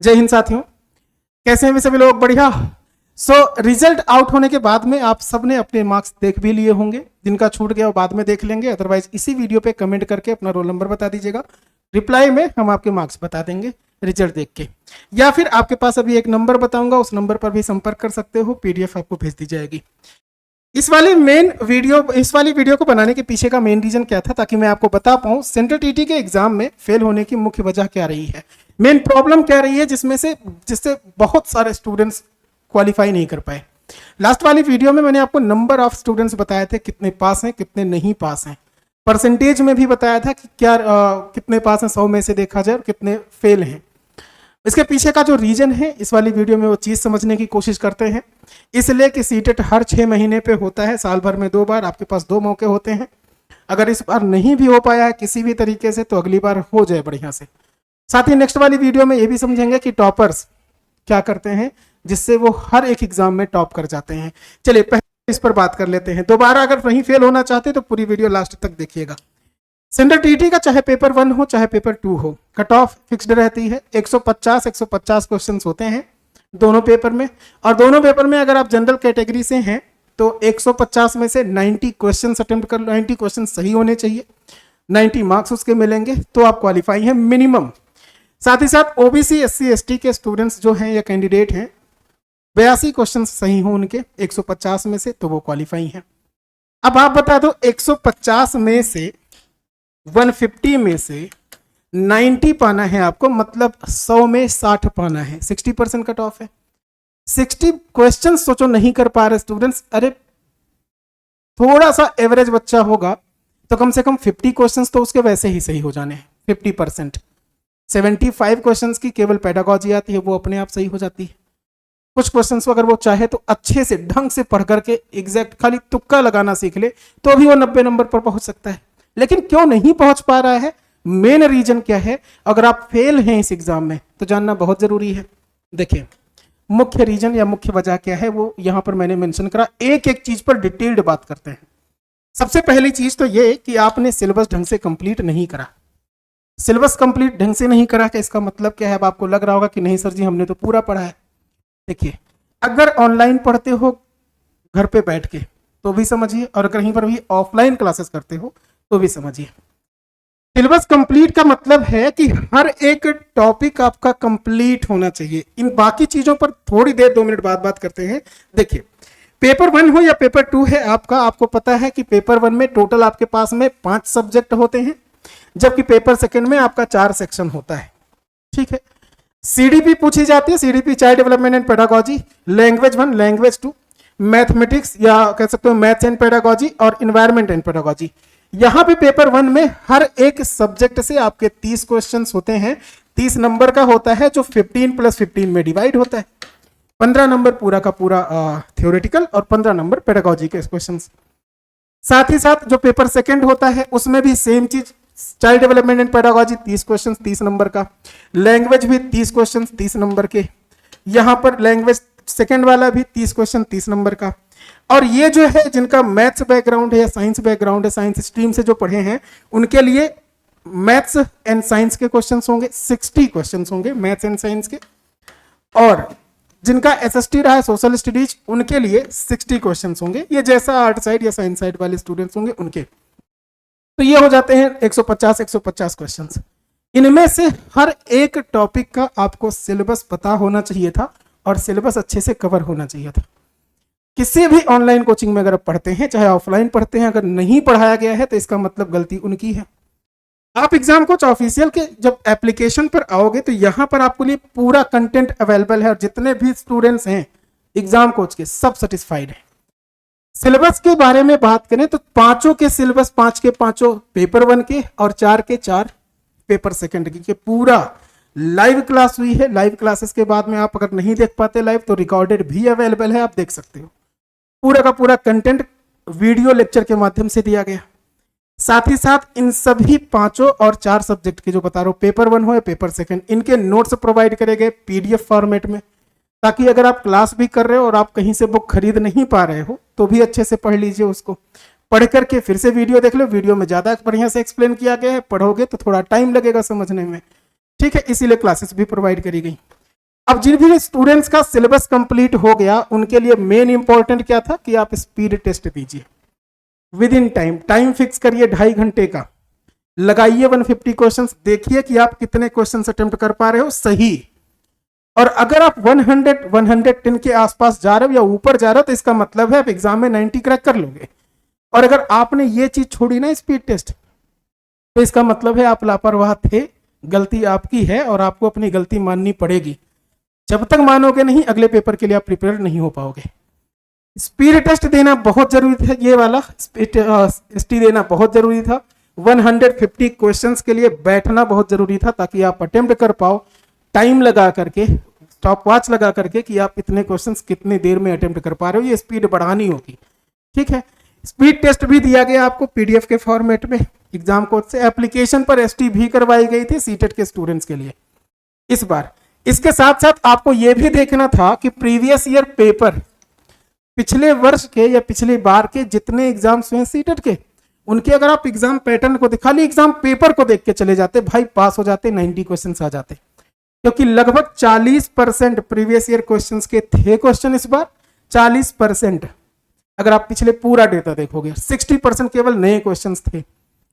जय हिंद साथियों, कैसे हैं वे सभी लोग? बढ़िया। रिजल्ट आउट होने के बाद में आप सबने अपने मार्क्स देख भी लिए होंगे। जिनका छूट गया वो बाद में देख लेंगे, अदरवाइज इसी वीडियो पे कमेंट करके अपना रोल नंबर बता दीजिएगा। रिप्लाई में हम आपके मार्क्स बता देंगे रिजल्ट देख के, या फिर आपके पास अभी एक नंबर बताऊंगा, उस नंबर पर भी संपर्क कर सकते हो। पीडीएफ आपको भेज दी जाएगी। इस वाली वीडियो को बनाने के पीछे का मेन रीजन क्या था, ताकि मैं आपको बता पाऊं सेंट्रल टीटी के एग्जाम में फेल होने की मुख्य वजह क्या रही है, मेन प्रॉब्लम क्या रही है, जिससे बहुत सारे स्टूडेंट्स क्वालिफाई नहीं कर पाए। लास्ट वाली वीडियो में मैंने आपको नंबर ऑफ स्टूडेंट्स बताए थे, कितने पास हैं कितने नहीं पास हैं। परसेंटेज में भी बताया था कि क्या कितने पास हैं 100 में से देखा जाए और कितने फेल हैं। इसके पीछे का जो रीजन है, इस वाली वीडियो में वो चीज समझने की कोशिश करते हैं। इसलिए कि सीटेट हर 6 महीने पे होता है, साल भर में 2 बार, आपके पास 2 मौके होते हैं। अगर इस बार नहीं भी हो पाया है किसी भी तरीके से, तो अगली बार हो जाए बढ़िया से। साथ ही नेक्स्ट वाली वीडियो में ये भी समझेंगे कि टॉपर्स क्या करते हैं, जिससे वो हर एक एग्जाम में टॉप कर जाते हैं। चलिए पहले इस पर बात कर लेते हैं। दोबारा अगर नहीं फेल होना चाहते तो पूरी वीडियो लास्ट तक देखिएगा। सेंट्रल टीटी का चाहे पेपर 1 हो चाहे पेपर 2 हो, कट ऑफ फिक्स्ड रहती है। 150 क्वेश्चन होते हैं दोनों पेपर में, और दोनों पेपर में अगर आप जनरल कैटेगरी से हैं तो 150 में से 90 क्वेश्चन अटेम्प्ट कर लो। 90 क्वेश्चन सही होने चाहिए, 90 मार्क्स उसके मिलेंगे, तो आप क्वालिफाई हैं मिनिमम। साथ ही साथ ओबीसी SC ST के स्टूडेंट्स जो हैं या कैंडिडेट हैं, 82 क्वेश्चन सही हो उनके 150 में से, तो वो क्वालिफाई हैं। अब आप बता दो, 150 में से 150 में से 90 पाना है आपको, मतलब 100 में 60 पाना है। 60% कट ऑफ है। 60 क्वेश्चन सोचो नहीं कर पा रहे स्टूडेंट्स। अरे थोड़ा सा एवरेज बच्चा होगा तो कम से कम 50 क्वेश्चंस तो उसके वैसे ही सही हो जाने हैं। 50%, 75 क्वेश्चंस की केवल पेडागोजी आती है, वो अपने आप सही हो जाती है। कुछ क्वेश्चंस अगर वो चाहे तो अच्छे से ढंग से पढ़ करके एग्जैक्ट खाली तुक्का लगाना सीख ले, तो भी वो 90 नंबर पर पहुंच सकता है। लेकिन क्यों नहीं पहुंच पा रहा है, मेन रीजन क्या है? अगर आप फेल हैं इस एग्जाम में तो जानना बहुत जरूरी है। देखिए मुख्य रीजन या मुख्य वजह क्या है, वो यहां पर मैंने मेंशन करा। एक एक चीज पर डिटेल्ड बात करते हैं। सबसे पहली चीज तो ये कि आपने सिलेबस ढंग से कंप्लीट नहीं करा। सिलेबस कंप्लीट ढंग से नहीं करा, कि इसका मतलब क्या है? अब आपको लग रहा होगा कि नहीं सर जी हमने तो पूरा पढ़ा है। देखिए, अगर ऑनलाइन पढ़ते हो घर पे बैठ के तो भी समझिए, और कहीं पर भी ऑफलाइन क्लासेस करते हो तो भी समझिए। सिलेबस कंप्लीट का मतलब है कि हर एक टॉपिक आपका कंप्लीट होना चाहिए। इन बाकी चीजों पर थोड़ी देर 2 मिनट बाद बात करते हैं। देखिए, पेपर 1 हो या पेपर 2 है आपका, आपको पता है कि पेपर 1 में टोटल आपके पास में 5 सब्जेक्ट होते हैं, जबकि पेपर 2 में आपका 4 सेक्शन होता है। ठीक है। सीडीपी पूछी जाती है, CDP child development and pedagogy, language 1, language 2, mathematics या कह सकते हो मैथ्स एंड पेडागोजी, और इन्वायरमेंट एंड पेडागोजी। यहां पे पेपर 1 में हर एक सब्जेक्ट से आपके 30 क्वेश्चंस होते हैं। 30 नंबर का होता है, जो 15 + 15 में डिवाइड होता है। 15 नंबर पूरा का पूरा थ्योरेटिकल और 15 नंबर पेडागोजी के क्वेश्चंस। साथ ही साथ जो पेपर 2 होता है उसमें भी सेम चीज, child development and pedagogy 30 question 30 number का, लैंग्वेज भी 30 क्वेश्चन 30 नंबर के, यहां पर लैंग्वेज 2 वाला भी 30 क्वेश्चन 30 नंबर का। और ये जो है जिनका मैथ्स बैकग्राउंड है या साइंस बैकग्राउंड है, साइंस स्ट्रीम से जो पढ़े हैं, उनके लिए मैथ्स एंड साइंस के क्वेश्चंस होंगे, 60 क्वेश्चंस होंगे मैथ्स एंड साइंस के। और जिनका SST रहा है सोशल स्टडीज, उनके लिए 60 क्वेश्चंस होंगे। ये जैसा आर्ट साइड या साइंस साइड वाले स्टूडेंट्स होंगे उनके, तो ये हो जाते हैं 150 क्वेश्चंस। इनमें से हर एक टॉपिक का आपको सिलेबस पता होना चाहिए था, और सिलेबस अच्छे से कवर होना चाहिए था। किसी भी ऑनलाइन कोचिंग में अगर आप पढ़ते हैं चाहे ऑफलाइन पढ़ते हैं, अगर नहीं पढ़ाया गया है तो इसका मतलब गलती उनकी है। आप एग्जाम कोच ऑफिशियल के जब एप्लीकेशन पर आओगे तो यहां पर आपके लिए पूरा कंटेंट अवेलेबल है, और जितने भी स्टूडेंट्स हैं एग्जाम कोच के सब सेटिस्फाइड है। सिलेबस के बारे में बात करें तो 5 के सिलेबस, 5 के 5 पेपर 1 के और 4 के 4 पेपर 2 के पूरा लाइव क्लास हुई है। लाइव क्लासेस के बाद में आप अगर नहीं देख पाते लाइव तो रिकॉर्डेड भी अवेलेबल है, आप देख सकते हो। पूरा का पूरा कंटेंट वीडियो लेक्चर के माध्यम से दिया गया। साथ ही साथ इन सभी 5 और 4 सब्जेक्ट के जो बता रहा हूं, पेपर 1 हो या पेपर 2, इनके नोट्स प्रोवाइड करे गए PDF फॉर्मेट में, ताकि अगर आप क्लास भी कर रहे हो और आप कहीं से बुक खरीद नहीं पा रहे हो तो भी अच्छे से पढ़ लीजिए। उसको पढ़ करके फिर से वीडियो देख लो, वीडियो में ज्यादा बढ़िया से एक्सप्लेन किया गया है। पढ़ोगे तो थोड़ा टाइम लगेगा समझने में, ठीक है, इसीलिए क्लासेस भी प्रोवाइड करी गई। अब जिन भी स्टूडेंट्स का सिलेबस कंप्लीट हो गया उनके लिए मेन इंपॉर्टेंट क्या था कि आप स्पीड टेस्ट दीजिए विद इन टाइम फिक्स करिए 2.5 घंटे का, लगाइए 150 क्वेश्चंस, देखिए कि आप कितने क्वेश्चंस अटेम्प्ट कर पा रहे हो सही। और अगर आप 110 के आसपास जा रहे हो या ऊपर जा रहे हो तो इसका मतलब है आप एग्जाम में 90 क्रैक कर लोगे। और अगर आपने ये चीज छोड़ी ना स्पीड टेस्ट, तो इसका मतलब है आप लापरवाह थे, गलती आपकी है और आपको अपनी गलती माननी पड़ेगी। जब तक मानोगे नहीं अगले पेपर के लिए आप प्रिपेयर नहीं हो पाओगे। स्पीड टेस्ट देना बहुत जरूरी था, ये वाला स्पीड देना बहुत जरूरी था। 150 क्वेश्चंस के लिए बैठना बहुत जरूरी था ताकि आप अटेम्प्ट कर पाओ टाइम लगा करके, स्टॉप वॉच लगा करके कि आप इतने क्वेश्चंस कितनी देर में अटेम्प्ट कर पा रहे हो, ये स्पीड बढ़ानी होगी। ठीक है, स्पीड टेस्ट भी दिया गया आपको पीडीएफ के फॉर्मेट में एग्जाम कोड से। एप्लीकेशन पर एसटी भी करवाई गई थी सीटेट के स्टूडेंट्स के लिए इस बार। इसके साथ साथ आपको यह भी देखना था कि प्रीवियस ईयर पेपर, पिछले वर्ष के या पिछली बार के जितने एग्जाम्स हुए सीटेट के, उनके अगर आप एग्जाम पैटर्न को खाली एग्जाम पेपर को देख के चले जाते भाई, पास हो जाते, 90 क्वेश्चन आ जाते। क्योंकि लगभग 40% प्रीवियस ईयर क्वेश्चंस के थे क्वेश्चन इस बार, 40%। अगर आप पिछले पूरा डेटा देखोगे 60% केवल नए क्वेश्चंस थे,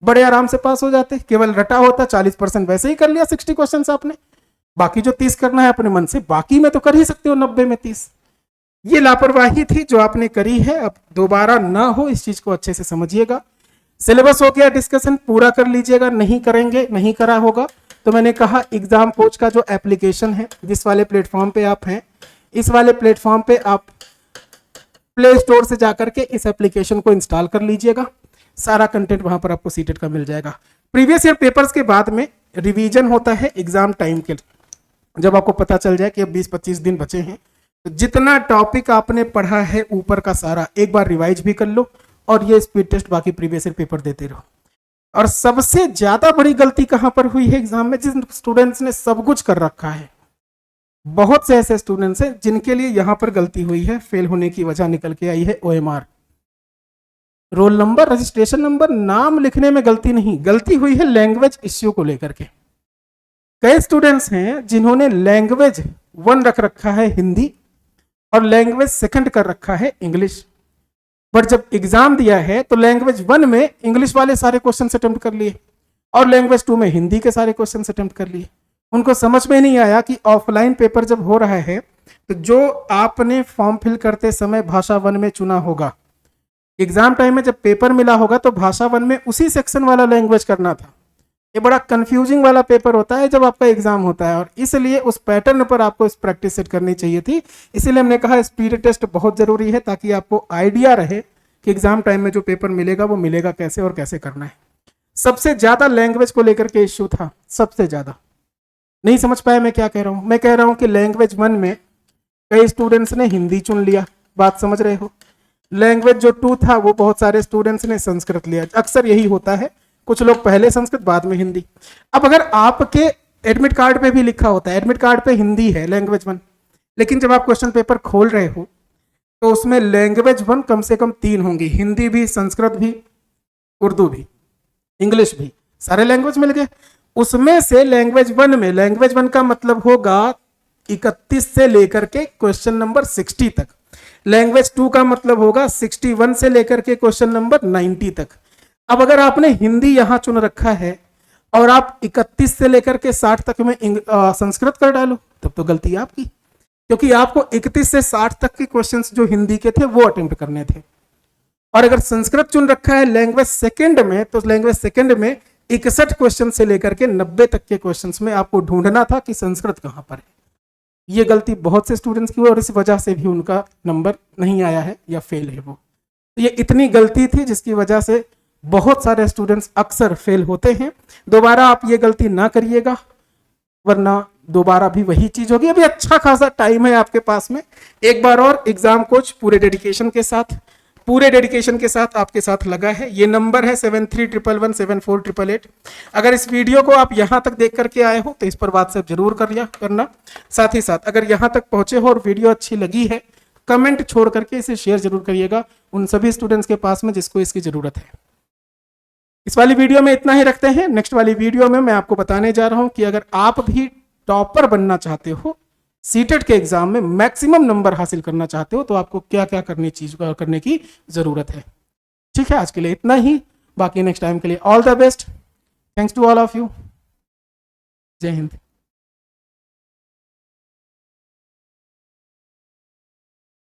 बड़े आराम से पास हो जाते। केवल रटा होता 40% वैसे ही कर लिया 60 क्वेश्चंस आपने, बाकी जो 30 करना है अपने मन से, बाकी में तो कर ही सकते हो 90 में 30। ये लापरवाही थी जो आपने करी है, अब दोबारा ना हो, इस चीज को अच्छे से समझिएगा। सिलेबस हो गया डिस्कशन, पूरा कर लीजिएगा। नहीं करेंगे, नहीं करा होगा तो मैंने कहा एग्जाम कोच का जो एप्लीकेशन है, जिस वाले प्लेटफॉर्म पे आप हैं, इस वाले प्लेटफॉर्म पे आप प्ले स्टोर से जाकर के इस एप्लीकेशन को इंस्टॉल कर लीजिएगा। सारा कंटेंट वहां पर आपको सीटेट का मिल जाएगा। प्रीवियस ईयर पेपर्स के बाद में रिवीजन होता है एग्जाम टाइम के, जब आपको पता चल जाए कि अब 20-25 दिन बचे हैं, तो जितना टॉपिक आपने पढ़ा है ऊपर का सारा एक बार रिवाइज भी कर लो और ये स्पीड टेस्ट बाकी प्रीवियस ईयर पेपर देते रहो। और सबसे ज्यादा बड़ी गलती कहां पर हुई है एग्जाम में, जिन स्टूडेंट्स ने सब कुछ कर रखा है, बहुत से ऐसे स्टूडेंट्स हैं जिनके लिए यहां पर गलती हुई है, फेल होने की वजह निकल के आई है OMR, roll number, registration number, नाम लिखने में गलती नहीं, गलती हुई है लैंग्वेज इश्यू को लेकर के। कई स्टूडेंट्स हैं जिन्होंने लैंग्वेज 1 रख रखा है हिंदी और लैंग्वेज 2 कर रखा है इंग्लिश, बट जब एग्जाम दिया है तो लैंग्वेज 1 में इंग्लिश वाले सारे क्वेश्चन अटेम्प्ट कर लिए और लैंग्वेज 2 में हिंदी के सारे क्वेश्चन अटेम्प्ट कर लिए। उनको समझ में नहीं आया कि ऑफलाइन पेपर जब हो रहा है तो जो आपने फॉर्म फिल करते समय भाषा 1 में चुना होगा, एग्जाम टाइम में जब पेपर मिला होगा तो भाषा 1 में उसी सेक्शन वाला लैंग्वेज करना था। ये बड़ा कंफ्यूजिंग वाला पेपर होता है जब आपका एग्जाम होता है, और इसलिए उस पैटर्न पर आपको इस प्रैक्टिस सेट करनी चाहिए थी। इसीलिए हमने कहा स्पीड टेस्ट बहुत जरूरी है ताकि आपको आइडिया रहे कि एग्जाम टाइम में जो पेपर मिलेगा वो मिलेगा कैसे और कैसे करना है। सबसे ज्यादा लैंग्वेज को लेकर के इश्यू था, सबसे ज्यादा। नहीं समझ पाया मैं क्या कह रहा हूं? मैं कह रहा हूं कि लैंग्वेज 1 में कई स्टूडेंट्स ने हिंदी चुन लिया, बात समझ रहे हो। लैंग्वेज जो 2 था वो बहुत सारे स्टूडेंट्स ने संस्कृत लिया, अक्सर यही होता है, कुछ लोग पहले संस्कृत बाद में हिंदी। अब अगर आपके एडमिट कार्ड पे भी लिखा होता है, एडमिट कार्ड पे हिंदी है लैंग्वेज 1, लेकिन जब आप क्वेश्चन पेपर खोल रहे हो तो उसमें लैंग्वेज 1 कम से कम 3 होंगी, हिंदी भी, संस्कृत भी, उर्दू भी, इंग्लिश भी, सारे लैंग्वेज मिल गए। उसमें से लैंग्वेज 1 में, लैंग्वेज 1 का मतलब होगा 31 से लेकर के क्वेश्चन नंबर 60 तक, लैंग्वेज 2 का मतलब होगा 61 से लेकर के क्वेश्चन नंबर 90 तक। अब अगर आपने हिंदी यहां चुन रखा है और आप 31 से लेकर के 60 तक में संस्कृत कर डालो, तब तो गलती आपकी, क्योंकि आपको 31 से 60 तक के क्वेश्चंस जो हिंदी के थे वो अटेम्प्ट करने थे। और अगर संस्कृत चुन रखा है लैंग्वेज 2 में, तो लैंग्वेज 2 में 61 क्वेश्चन से लेकर के 90 तक के क्वेश्चंस में आपको ढूंढना था कि संस्कृत कहां पर है। ये गलती बहुत से स्टूडेंट्स की हुई और इस वजह से भी उनका नंबर नहीं आया है या फेल है वो। तो ये इतनी गलती थी जिसकी वजह से बहुत सारे स्टूडेंट्स अक्सर फेल होते हैं। दोबारा आप ये गलती ना करिएगा, वरना दोबारा भी वही चीज होगी। अभी अच्छा खासा टाइम है आपके पास में, एक बार और एग्जाम कोच पूरे डेडिकेशन के साथ आपके साथ लगा है। ये नंबर है 7311174888। अगर इस वीडियो को आप यहां तक देख करके आए हो तो इस पर व्हाट्सएप जरूर करना। साथ ही साथ अगर यहां तक पहुंचे हो और वीडियो अच्छी लगी है, कमेंट छोड़ करके इसे शेयर जरूर करिएगा उन सभी स्टूडेंट्स के पास में जिसको इसकी जरूरत है। इस वाली वीडियो में इतना ही रखते हैं। नेक्स्ट वाली वीडियो में मैं आपको बताने जा रहा हूं कि अगर आप भी टॉपर बनना चाहते हो सीटेट के एग्जाम में मैक्सिमम नंबर हासिल करना चाहते हो तो आपको क्या क्या करने की जरूरत है। ठीक है, आज के लिए इतना ही, बाकी नेक्स्ट टाइम के लिए all the best. Thanks to all of you. Jai Hind.